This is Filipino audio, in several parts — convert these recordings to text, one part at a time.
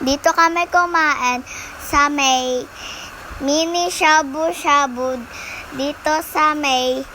Dito kami kumain sa may mini shabu-shabu dito sa may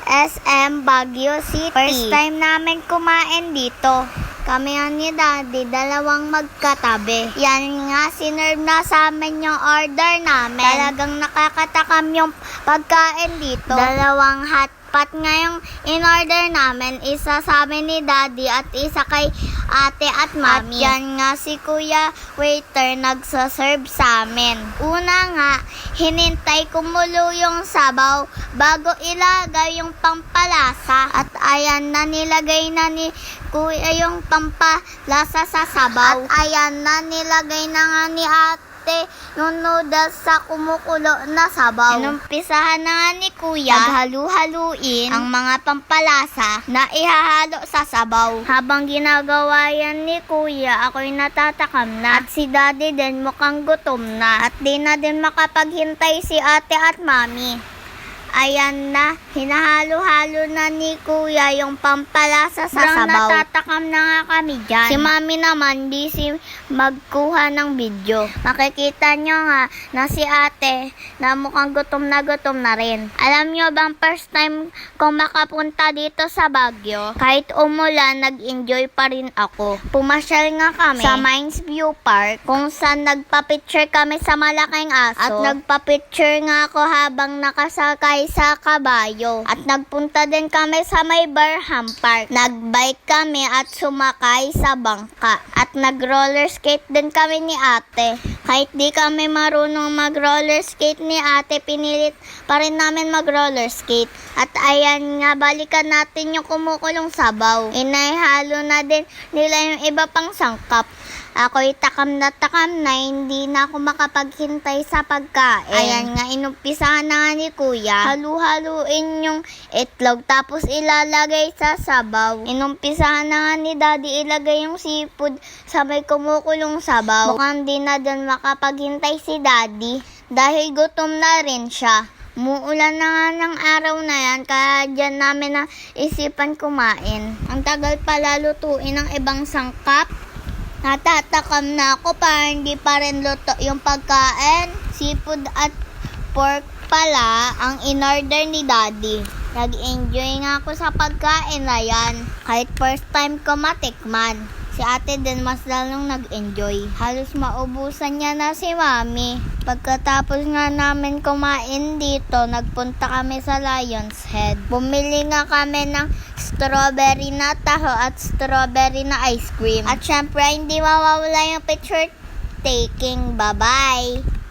SM Baguio City. First time namin kumain dito. Kami ni Daddy, dalawang magkatabi. Yan nga, sinerve na sa amin yung order namin. Talagang nakakatakam yung pagkain dito. Dalawang hotpot nga yung in-order namin. Isa sa amin ni Daddy at isa kay ate at mami. At yan nga si kuya waiter nagsaserve sa amin. Una nga, hinintay kumulo yung sabaw bago ilagay yung pampalasa. At ayan na, nilagay na ni kuya yung pampalasa sa sabaw. At ayan na, nilagay na nga ni ate yung noodles sa kumukulo na sabaw. Inumpisahan na nga ni kuya halu-haluin ang mga pampalasa na ihahalo sa sabaw. Habang ginagawa yan ni kuya, ako'y natatakam na. At si Daddy din mukhang gutom na. At di na din makapaghintay si ate at mami. Ayan na, hinahalo-halo na ni kuya yung pampalasa sa sabaw. Natatakam na nga kami dyan. Si mami naman, busy magkuha ng video. Makikita nyo nga na si ate na mukhang gutom na rin. Alam nyo bang first time kong makapunta dito sa Baguio? Kahit umulan, nag-enjoy pa rin ako. Pumasyal nga kami sa Mines View Park kung saan nagpa-picture kami sa malaking aso. At nagpa-picture nga ako habang nakasakay sa kabayo. At nagpunta din kami sa may Barham Park. Nagbike kami at sumakay sa bangka. At nag-roller skate din kami ni ate. Kahit di kami marunong mag-roller skate ni ate, pinilit pa rin namin mag-roller skate. At ayan nga, balikan natin yung kumukulong sabaw. Inahalo na din nila yung iba pang sangkap. Ako'y takam na hindi na ako makapaghintay sa pagkain. Ayan nga, inumpisahan na nga ni kuya. Halu-haluin yung itlog tapos ilalagay sa sabaw. Inumpisahan na nga ni Daddy ilagay yung seafood sa may kumukulong sabaw. Mukhang di na din makapaghintay si Daddy dahil gutom na rin siya. Muulan na nga ng araw na yan, kaya dyan namin na isipan kumain. Ang tagal pala lutuin ng ibang sangkap. Natatakam na ako para hindi pa rin luto yung pagkain. Seafood at pork pala ang in-order ni Daddy. Nag-enjoy nga ako sa pagkain na yan. Kahit first time ko matikman. Si ate din mas lalong nag-enjoy. Halos maubusan niya na si mami. Pagkatapos nga namin kumain dito, nagpunta kami sa Lion's Head. Bumili nga kami ng strawberry na taho at strawberry na ice cream. At syempre, hindi mawawala yung picture taking. Bye-bye!